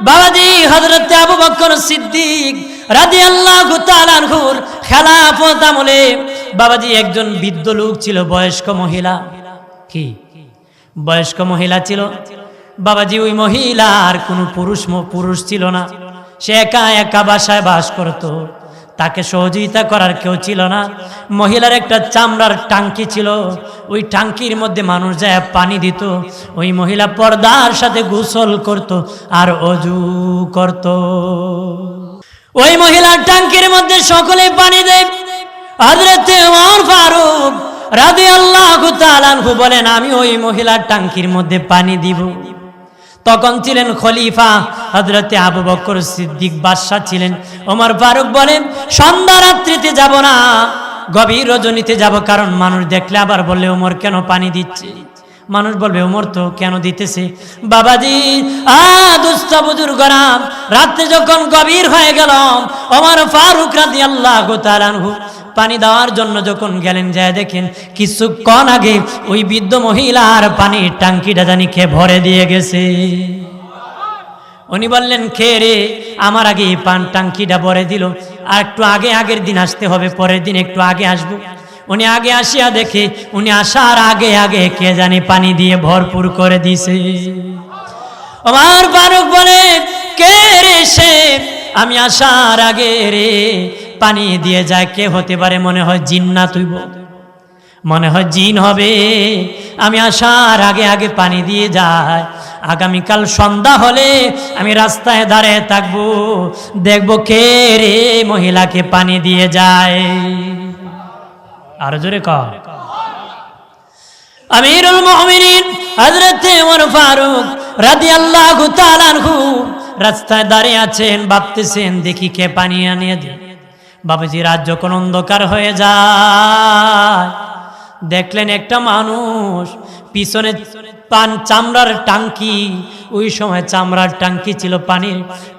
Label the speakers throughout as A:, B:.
A: বাবাজি হযরত আবু বকর সিদ্দিক রাদিয়াল্লাহু তাআলা আনহুর খেলাফত আমলে বাবাজি একজন বৃদ্ধ লোক ছিল, বয়স্ক মহিলা। কি বয়স্ক মহিলা ছিল বাবাজি? ওই মহিলার কোনো পুরুষ ছিল না, সে একা একা বাসায় বাস করত, তাকে সহযোগিতা করার কেউ ছিল না। মহিলার একটা চামড়ার টাঙ্কি ছিল, ওই টাঙ্কির মধ্যে মানুষ যায় পানি দিত। ওই মহিলা পর্দার সাথে গোসল করত আর অজু করত। ওই মহিলার টাঙ্কির মধ্যে সকলে পানি দেয়। হযরত ওমর ফারুক রাদিয়াল্লাহু তাআলা আনহু বলেন, আমি ওই মহিলার টাঙ্কির মধ্যে পানি দিব। তখন ছিলেন খলিফা হযরতে আবু বকর সিদ্দিক, বাদশা ছিলেন। ওমর ফারুক বলেন, সন্ধ্যা রাত্রিতে যাব না, গভীর রজনীতে যাব, কারণ মানুষ দেখলে আবার বললে ওমর কেন পানি দিচ্ছে, মানুষ বলবে ওমর তো কেন দিতেছে। বাবাজি দুস্থ বুজুর্গরা, রাতে যখন গভীর হয়ে গেল, ওমর ফারুক রাদিয়াল্লাহু তাআলা আনহু পানি দেওয়ার জন্য যখন গেলেন, যায় দেখেন কিছুক্ষণ আগে ওই বৃদ্ধ মহিলার পানির টাঙ্কিটা জানি কে ভরে দিয়ে গেছে। উনি বললেন, কে রে আমার আগে এই টাঙ্কিটা ভরে দিল? আর একটু আগের দিন আসতে হবে, পরের দিন একটু আগে আসবো। উনি আগে আসিয়া দেখে, উনি আসার আগে কে জানি পানি দিয়ে ভরপুর করে দিছে। ওমর ফারুক বলে, কে রে সে? আমি আসার আগে রে পানি দিয়ে যায়, কে হতে পারে? মনে হয় জিন্নাত হইব, মনে হয় জিন হবে। আমি আসার আগে পানি দিয়ে যায়। আগামীকাল সন্ধ্যা হলে আমি রাস্তায় দাঁড়িয়ে থাকবো, দেখবো কে রে মহিলাকে পানি দিয়ে যায়। আর জোরে কর। আমিরুল মুমিনিন হযরত ওমর ফারুক রাদিয়াল্লাহু তাআলা আনহু রাস্তায় দাঁড়িয়ে আছেন, ভাবতেছেন দেখি কে পানি আনিয়ে দেয়। বাবাজি রাত যখন অন্ধকার হয়ে যায়, দেখলেন একটা মানুষ পিছনে চামড়ার টাঙ্কি, ওই সময় চামড়ার টাঙ্কি ছিল পানির,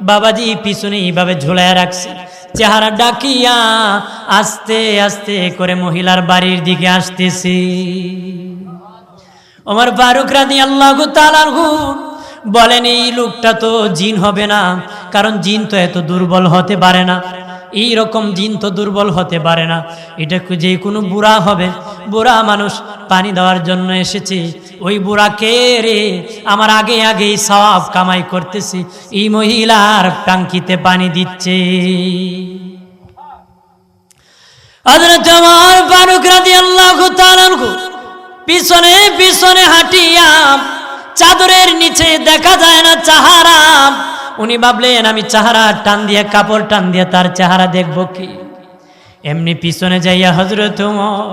A: বাবাজি পিছনে এইভাবে ঝুলাইয়া রাখছে। চেহারা ডাকিয়া আস্তে আস্তে করে মহিলার বাড়ির দিকে আসতেছে। ওমর ফারুক রাদিয়াল্লাহু তাআলা আনহু বলেন, এই লোকটা তো জিন হবে না, কারণ জিন তো এত দুর্বল হতে পারে না, এই রকম জিন তো দুর্বল হতে পারে না, এটা যে কোনো বুড়া হবে, বুড়া মানুষ পানি দেওয়ার জন্য এসেছে। ওই বুড়া কে রে আমার আগে সওয়াব কামাই করতেছে, এই মহিলার টাঙ্কিতে পানি দিচ্ছে। হযরত ওমর ফারুক রাদিয়াল্লাহু তাআলা আনহু পিছনে পিছনে হাঁটিয়া, চাদরের নিচে দেখা যায় না চেহারা। উনি ভাবলেন আমি চেহারা টান দিয়ে, কাপড় টান দিয়ে তার চেহারা দেখবো কি। এমনি পিছনে যাইয়া হযরত ওমর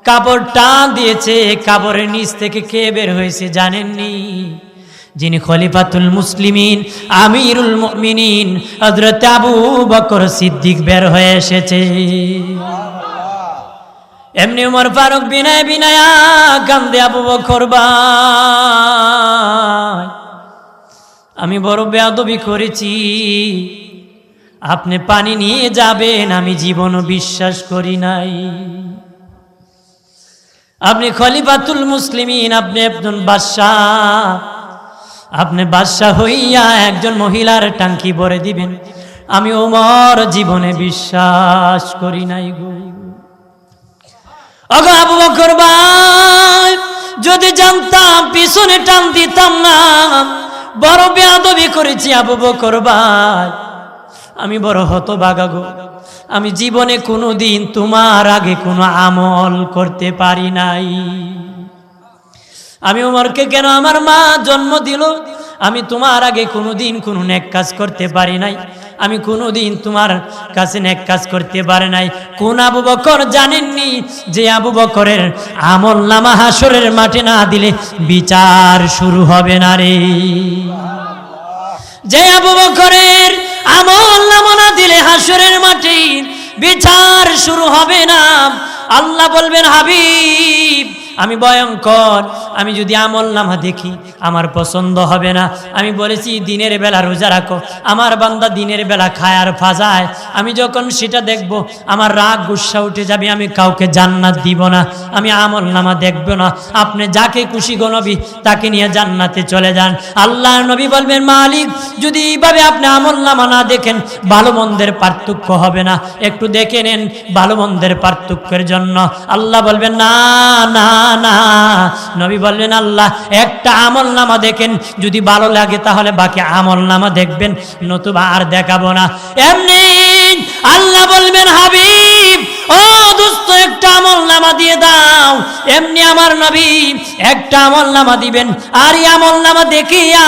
A: কাপড় টান দিয়েছে, কাপড়ের নিচ থেকে কে বের হয়েছে জানেননি? যিনি খলিফাতুল মুসলিমিন আমিরুল মুমিনিন হযরত আবু বকর সিদ্দিক বের হয়ে এসেছে। এমনি ওমর ফারুক বিনায়া কান্দে, আবু বকর ভাই, আমি বড় বেয়াদবি করেছি, আপনি পানি নিয়ে যাবেন আমি জীবনও বিশ্বাস করি নাই। আপনি খলিফাতুল মুসলিমিন, আপনি একজন বাদশাহ, আপনি বাদশাহ হইয়া একজন মহিলার টাঙ্কি ভরে দিবেন, আমি ওমর জীবনে বিশ্বাস করি নাই গো। ওগো আবু বকর ভাই, যদি জানতাম পিছনে টান দিতাম না, বড় বেয়াদবি করেছি আবু বকর ভাই, আমি বড় হতভাগা গো। আমি জীবনে কোনোদিন তোমার আগে কোনো আমল করতে পারি নাই। আমি ওমরকে কেন আমার মা জন্ম দিল, আমি তোমার আগে কোনোদিন কোনো নেক কাজ করতে পারি নাই, আমি কোনোদিন তোমার কাছে নেক কাজ করতে পারি নাই। কোন আবু বকর জানেননি যে আবু বকরের আমল নামা হাসরের মাঠে না দিলে বিচার শুরু হবে না রে। যে আবু বকরের আমল নামা না দিলে হাসরের মাঠে বিচার শুরু হবে না। আল্লাহ বলবেন, হাবিব আমি ভয়ঙ্কর, আমি যদি আমল নামা দেখি আমার পছন্দ হবে না। আমি বলেছি দিনের বেলা রোজা রাখো, আমার বান্দা দিনের বেলা খায় আর ফাজায়, আমি যখন সেটা দেখব আমার রাগ গুসা উঠে যাবে, আমি কাউকে জান্নাত দিব না, আমি আমল নামা দেখব না। আপনি যাকে খুশি গো নবী তাকে নিয়ে জান্নাতে চলে যান। আল্লাহ নবী বলবেন মালিক যদি এইভাবে আপনি আমল নামা না দেখেন ভালো মন্দের পার্থক্য হবে না, একটু দেখে নেন ভালো মন্দের পার্থক্যের জন্য। আল্লাহ বলবেন না না না, নবী বললেন আল্লাহ একটা আমল নামা দেখেন, যদি ভালো লাগে তাহলে বাকি আমল নামা দেখবেন, নতুবা আর দেখাবো না। এমনি আল্লাহ বলবেন হাবিব ও দোস্ত একটা আমল নামা দিয়ে দাও। এমনি আমার নবী একটা আমল নামা দিবেন, আর এই আমল নামা দেখিয়া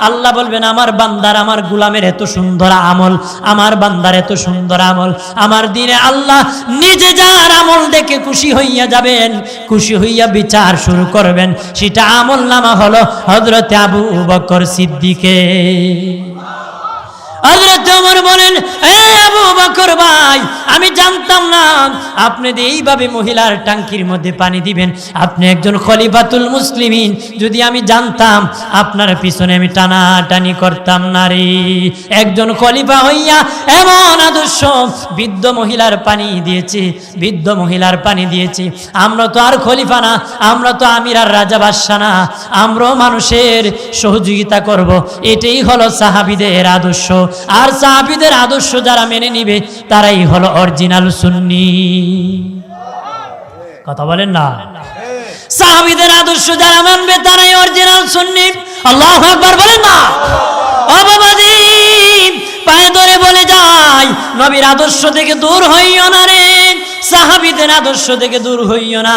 A: আল্লাহ বলবেন আমার বান্দার আমার গুলামের এত সুন্দর আমল, আমার বান্দার এত সুন্দর আমল, আমার দিনে আল্লাহ নিজে যার আমল দেখে খুশি হইয়া যাবেন, খুশি হইয়া বিচার শুরু করবেন। সেটা আমল নামা হলো হযরত আবু বকর সিদ্দিকের। হযরত ওমর বলেন এ আবু বকর ভাই, আমি জানতাম না আপনি এইভাবে মহিলার ট্যাঙ্কির মধ্যে পানি দিবেন, আপনি একজন খলিফাতুল মুসলিমিন, যদি আমি জানতাম আপনার পিছনে আমি টানাটানি করতাম না রে। একজন খলিফা হইয়া এমন আদর্শ বৃদ্ধ মহিলার পানি দিয়েছে, বৃদ্ধ মহিলার পানি দিয়েছে। আমরা তো আর খলিফা না, আমরা তো আমির আর রাজা বাদশা না, আমরাও মানুষের সহযোগিতা করব। এটাই হলো সাহাবীদের আদর্শ, আর সাহাবীদের আদর্শ যারা মেনে নিবে তারাই হলো অরিজিনাল সুন্নি। কথা বলেন না? সাহাবীদের আদর্শ যারা মানবে তারাই অরিজিনাল সুন্নি। আল্লাহু আকবার বলেন না? ও বাবাজি পায়ে ধরে বলে যাই, নবীর আদর্শ থেকে দূর হইও না রে, সাহাবীদের আদর্শ থেকে দূর হইও না।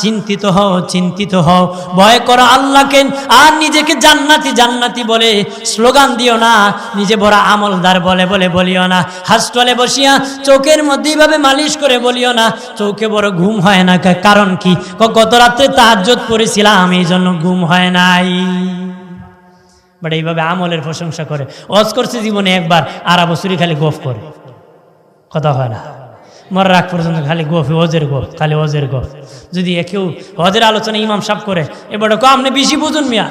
A: চিন্তিত হও, চিন্তিত হও, ভয় করো আল্লাহকে, আর নিজেকে জান্নাতি জান্নাতি বলে স্লোগান দিও না, নিজে বড় আমলদার বলে বলে বলিও না। হাসপাতালে বসিয়া চোখের মধ্যে এইভাবে মালিশ করে বলিও না চোখে বড় ঘুম হয় না। কারণ কি? গত রাত্রে তাহাজ্জুদ পড়েছিলাম এই জন্য ঘুম হয় নাই। বাট এইভাবে আমলের প্রশংসা করে। ওয়াজ করছে জীবনে একবার, আর বছরই খালি গফ করে, কথা হয় না, মরার আগ পর্যন্ত খালি গফে, ওজের গফ, খালি ওজের গফ। যদি কেউ হজের আলোচনা ইমাম সাহেব করে, এবার আপনি বেশি বুঝুন মিয়া,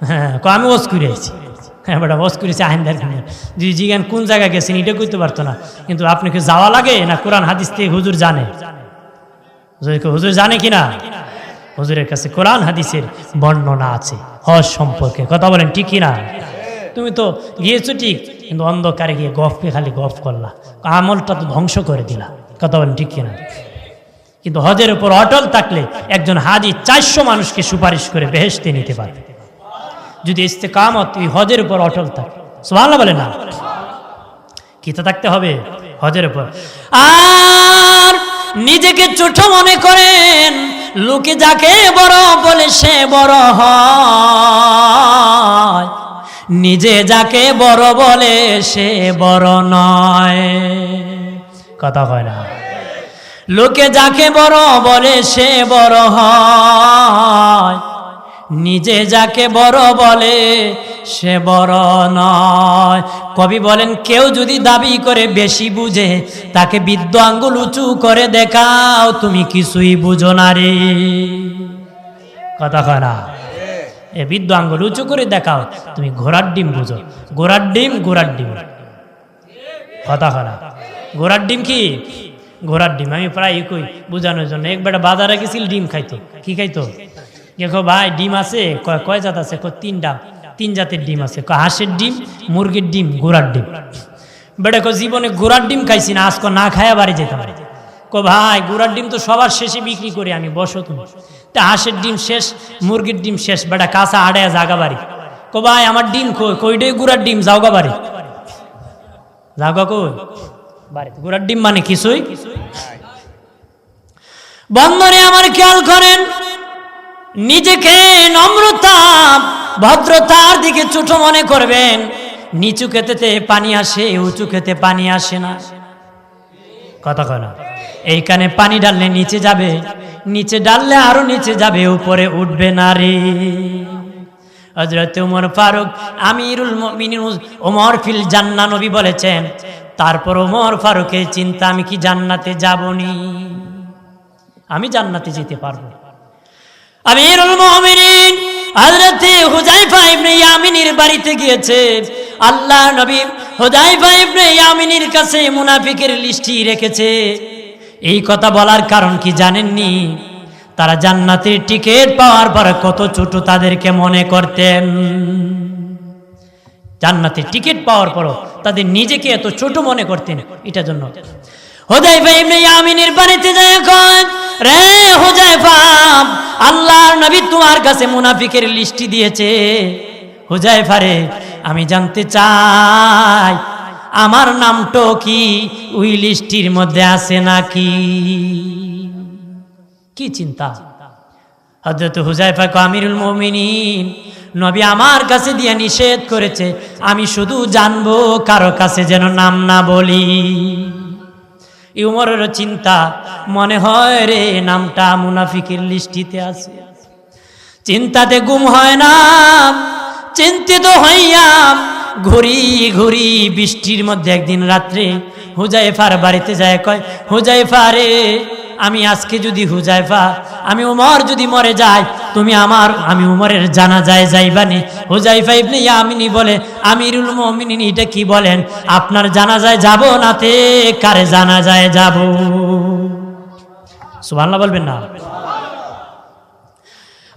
A: হ্যাঁ আমি ওজ করে আছি, হ্যাঁ বেটা ওজ করেছি আইনদার যদি জিজ্ঞান কোন জায়গায় গেছেন এটা করতে পারতো না, কিন্তু আপনাকে যাওয়া লাগে না কোরআন হাদিস থেকে হুজুর জানে, হুজুর জানে কিনা? হুজুরের কাছে কোরআন হাদিসের বর্ণনা আছে হজ সম্পর্কে, কথা বলেন ঠিক কিনা? তুমি তো গিয়েছো ঠিক, কিন্তু অন্ধকারে গিয়ে গফকে খালি গফ করলা, আমলটা তো ধ্বংস করে দিলা, কথা বলেন ঠিক কিনা? কিন্তু হজের উপর অটল থাকলে একজন হাজি 400 মানুষকে সুপারিশ করে বেহেশতে নিতে পারবে, যদি ইস্তেকামত এই হজের উপর অটল থাকে। সুবহানাল্লাহ বলে না? কিতা থাকতে হবে হজের উপর। আর নিজেকে ছোট মনে করেন, লোকে যাকে বড় বলে সে বড় হয়, নিজে যাকে বড় বলে সে বড় নয়, কথা হয় না? লোকে যাকে বড় বলে সে বড় হয়, নিজে যাকে বড় বলে সে বড় নয়। কবি বলেন কেউ যদি দাবি করে বেশি বুঝে, তাকে বৃদ্ধ আঙ্গুল উঁচু করে দেখাও, তুমি কিছুই বুঝো না রে, কথা কয় না? এ বৃদ্ধ আঙ্গুল উঁচু করে দেখাও, তুমি ঘোড়ার ডিম বুঝো, ঘোড়ার ডিম, ঘোড়ার ডিম, কথা কয় না? ঘোড়ার ডিম কি? ঘোড়ার ডিম আমি প্রায় কই বোঝানোর জন্য। একবার বাজারে গেছিল, ডিম খাইতো। কি খাইতো? দেখো ভাই ডিম আছে, কয় জাত আছে? 3 জাতের ডিম আছে, হাঁসের ডিম, মুরগির ডিম, ঘোড়ার ডিম। বেটা জীবনে ঘোড়ার ডিম খাইছি না, আজকে না খায়া বাড়ি যেতাম। ভাই ঘোড়ার ডিম তো সবার শেষে বিক্রি করি আমি, বসো তুমি। তা হাঁসের ডিম শেষ, মুরগির ডিম শেষ, বেটা কাঁচা আড়ায় জাগা বাড়ি। ভাই আমার ডিম কইটাই ঘোড়ার ডিম, যাওগা বাড়ি, যাওগা কই বাড়ি। ঘোড়ার ডিম মানে কিছুই। বন্ধনে আমার খেয়াল করেন, নিজেকে নম্রতা ভদ্রতার দিকে ছোট মনে করবেন। নিচু খেতেতে পানি আসে, উঁচু খেতে পানি আসে না, কথা কয় না? এইখানে পানি ডাললে নিচে যাবে, নিচে ডাললে আরো নিচে যাবে, উপরে উঠবে না রে। হযরত ওমর ফারুক আমিরুল মুমিনিন ওমর ফিল জান্নাহ নবী বলেছেন, তারপর ওমর ফারুকের চিন্তা, আমি কি জান্নাতে যাবনি? আমি জান্নাতে যেতে পারবো? আমিরুল মুমিনিন হযরত হুযায়ফা ইবনে ইয়ামিনের বাড়িতে গিয়েছে। আল্লাহর নবী হুযায়ফা ইবনে ইয়ামিনের কাছে মুনাফিকের লিস্টটি রেখেছে। এই কথা বলার কারণ কি জানেননি? তারা জান্নাতের টিকিট পাওয়ার পর কত ছোট তাদেরকে মনে করতেন। জান্নাতের টিকিট পাওয়ার পর তাদের নিজেকে এত ছোট মনে করতেন। এটার জন্য হুযায়ফা ইবনে ইয়ামিনের বাড়িতে যায়, কয়, রে হুযায়ফা, আল্লাহর নবী তোমার কাছে মুনাফিকের লিস্টি দিয়েছে। হুযায়ফা রে, আমি জানতে চাই আমার নামটা কি ওই লিস্টির মধ্যে আছে নাকি? কি চিন্তা! হযরত হুযায়ফা কয়, আমিরুল মুমিনিন, নবী আমার কাছে দিয়ে নিষেধ করেছে, আমি শুধু জানবো কারো কাছে যেন নাম না বলি। এই উমরের চিন্তা, মনে হয় রে নামটা মুনাফিকের লিস্টিতে আছে। চিন্তাতে গুম হয় না, চিন্তিত হইয়া ঘুরি ঘুরি বৃষ্টির মধ্যে একদিন রাত্রে হুযায়ফার বাড়িতে যায়, কয়, হুযায়ফা রে, আমি আজকে যদি হুযায়ফা, আমি উমর যদি মরে যায়, আমি উমরের জানাজায় যাইবানি? হুযায়ফা ইবনে ইয়ামিনী বলে, আমিরুল মুমিনিন, এটা কি বলেন? আপনার জানাজায় যাব নাতে কারে জানাজায় যাব? সুবহানাল্লাহ বলবেন না?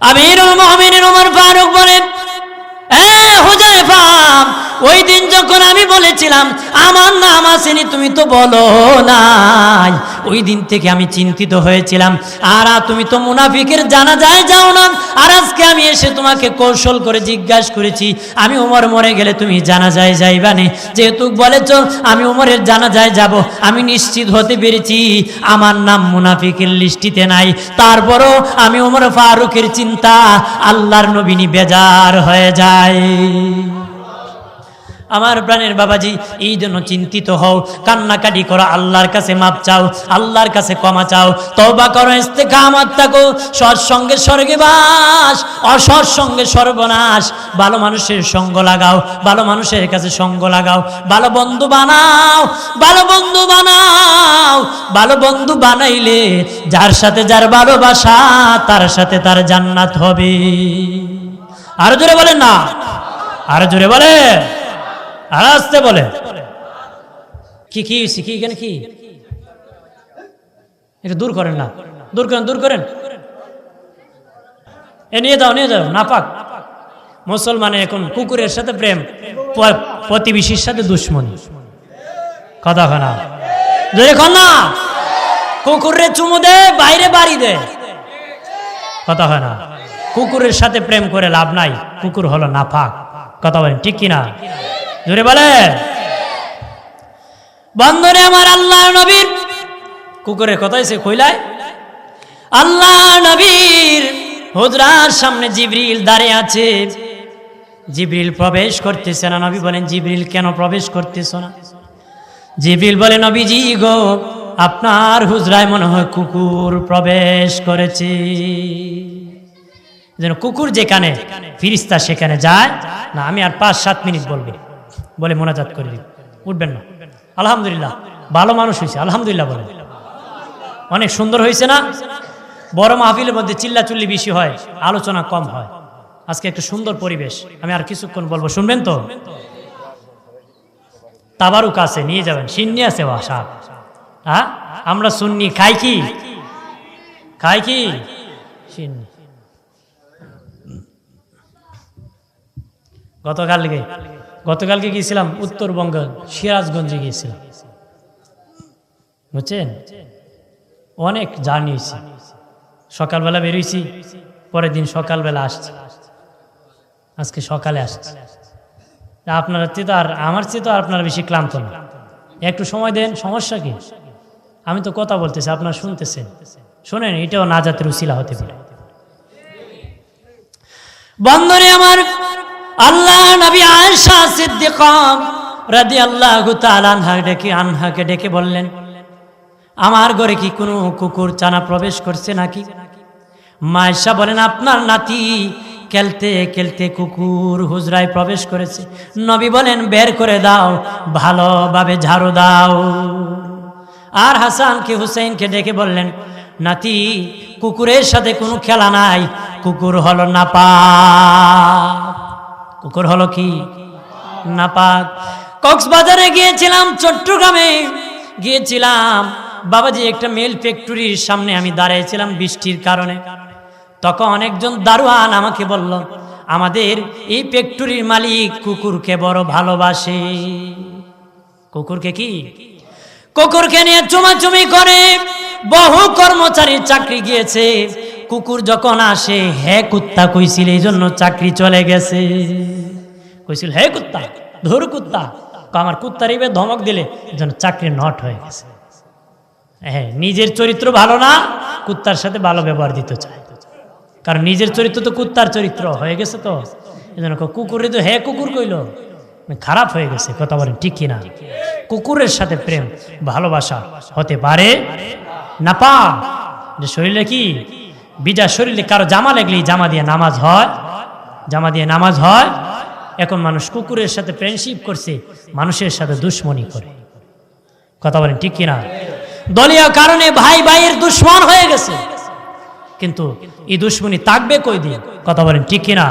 A: আমিরুল মুমিনিন ওমর ফারুক বলেন, হুযায়ফা, ওই দিন যখন আমি বলেছিলাম আমার নাম আসেনি, তুমি তো বলো নাই, ওই দিন থেকে আমি চিন্তিত হয়েছিলাম। আর তুমি তো মুনাফিকের জানাজায় যাও না, আর আজকে আমি এসে তোমাকে কৌশল করে জিজ্ঞাসা করেছি, আমি উমর মরে গেলে তুমি জানাজায় যাইবানে? যেহেতু বলেছ আমি উমরের জানাজায় যাব, আমি নিশ্চিত হতে পেরেছি আমার নাম মুনাফিকের লিস্টিতে নাই। তারপরও আমি উমর ফারুকের চিন্তা আল্লাহর নবী বেজার হয়ে যায়। আমার প্রাণের বাবাজি, এই জন্য চিন্তিত হও, কান্নাকাটি করো, আল্লাহর কাছে মাপ চাও, আল্লাহর কাছে ক্ষমা চাও, তওবা করো, ইস্তেকামত থাকো। সৎসঙ্গে স্বর্গে বাস, অসৎ সঙ্গে সর্বনাশ। ভালো মানুষের সঙ্গ লাগাও, ভালো মানুষের কাছে সঙ্গ লাগাও, ভালো বন্ধু বানাও, ভালো বন্ধু বানাও। ভালো বন্ধু বানাইলে যার সাথে যার ভালোবাসা, তার সাথে তার জান্নাত হবে। আরো জোরে বলেন না, আরো জোরে বলে, আর আসতে বলে। কি কি শিখি এখানে কি এটা দূর করেন না, দূর করেন, দূর করেন, এ নিয়ে যাও, নিয়ে যাও। নাপাক মুসলমানের এখন কুকুরের সাথে প্রেম, প্রতিবেশীর সাথে দুশ্মনী। কথা হয় না, জোরে কর না। কুকুরে চুমু দে, বাইরে বাড়ি দে। কথা হয় না। কুকুরের সাথে প্রেম করে লাভ নাই, কুকুর হলো নাপাক। কথা বলেন ঠিক কিনা? জোরে বলে। বন্ধনে আমার, আল্লাহ নবীর কুকুরের কথা এসে কইলায়, আল্লাহ নবীর হুজরার সামনে জিবরিল দাঁড়িয়ে আছে। জিবরিল প্রবেশ করতেছে না। নবী বলেন, জিবরিল কেন প্রবেশ করতেছ না? জিবরিল বলে, নবীজি গো, আপনার হুজরায় মনে হয় কুকুর প্রবেশ করেছে। যেন কুকুর যেখানে ফিরিস্তা সেখানে যায় না। আমি আর 5-7 মিনিট বলবো বলে মোনাজাত করে দিব, উঠবেন না। আলহামদুলিল্লাহ, ভালো মানুষ হয়েছে, আলহামদুলিল্লাহ বলে। অনেক সুন্দর হয়েছে না? বড় মাহফিলের মধ্যে চিল্লাচুল্লি বেশি হয়, আলোচনা কম হয়। আজকে একটা সুন্দর পরিবেশ। আমি আর কিছুক্ষণ বলবো, শুনবেন তো? তাবারুক আছে, নিয়ে যাবেন। সিন্নি আছে বাসা। হ্যাঁ, আমরা সুন্নি খাই কি? খাই কি? সিন্নি। গতকালকে গিয়েছিলাম উত্তরবঙ্গ, সিরাজগঞ্জে গিয়েছিলাম, বুঝছেন? অনেক জার্নি হয়েছে। সকালবেলা বেরোইছি, পরের দিন সকালবেলা আসছি, আজকে সকালে আসছি। আপনার চেয়ে তো আর আমার চেয়ে তো আপনারা বেশি ক্লান্ত না। একটু সময় দেন, সমস্যা কি? আমি তো কথা বলতেছি, আপনারা শুনতেছেন, শোনেন, এটাও নাজাতের উসিলা হতে পারে। বন্ধনে আমার, আল্লাহ নবী আয়েশা সিদ্দিকা রাদিয়াল্লাহু তাআলা আনহাকে ডেকে বললেন, আমার ঘরে কি কোনো কুকুর চানা প্রবেশ করছে নাকি? মা আয়েশা বলেন, আপনার নাতি খেলতে খেলতে কুকুর হুজরায় প্রবেশ করেছে। নবী বলেন, বের করে দাও, ভালোভাবে ঝাড়ু দাও। আর হাসানকে হুসাইনকে ডেকে বললেন, নাতি কুকুরের সাথে কোনো খেলা নাই, কুকুর হলো নাপাক। কুকুর হলো কি? নাপাক। কক্সবাজারে গিয়েছিলাম, চট্টগ্রামে গিয়েছিলাম বাবাজি, একটা মেল ফ্যাক্টরির সামনে আমি দাঁড়িয়েছিলাম বৃষ্টির কারণে। তখন একজন দারোয়ান আমাকে বলল, আমাদের এই ফ্যাক্টরির মালিক কুকুরকে বড় ভালোবাসে। কুকুরকে কি? কুকুরকে নিয়ে চুমাচুমি করে। বহু কর্মচারীর চাকরি গিয়েছে, কুকুর যখন আসে হে কুত্তা কইছিল, এই জন্য চাকরি চলে গেছে। কইছিল হে কুত্তা, ধর কুত্তা, আমার কুত্তার এবার ধমক দিলে এই জন্য চাকরি নট হয়ে গেছে। হ্যাঁ, নিজের চরিত্র ভালো না, কুত্তার সাথে ভালো ব্যবহার দিতে চায়, কারণ নিজের চরিত্র তো কুত্তার চরিত্র হয়ে গেছে। তো এই জন্য কুকুরে তো হে কুকুর কইল, খারাপ হয়ে গেছে। কথা বলেন ঠিক কিনা? কুকুরের সাথে প্রেম ভালোবাসা হতে পারে না। পা যে শরীরে কি বিজা, শরীরে কারো জামা লাগলেই জামা দিয়ে নামাজ হয়, জামা দিয়ে নামাজ হয়। এখন মানুষ কুকুরের সাথে ফ্রেন্ডশিপ করছে, মানুষের সাথে দুশ্মনী করে। কথা বলেন ঠিক কিনা? দলীয় কারণে ভাই ভাইয়ের দুশ্মন হয়ে গেছে, কিন্তু এই দুশ্মনী থাকবে কই দিন? কথা বলেন ঠিক কিনা?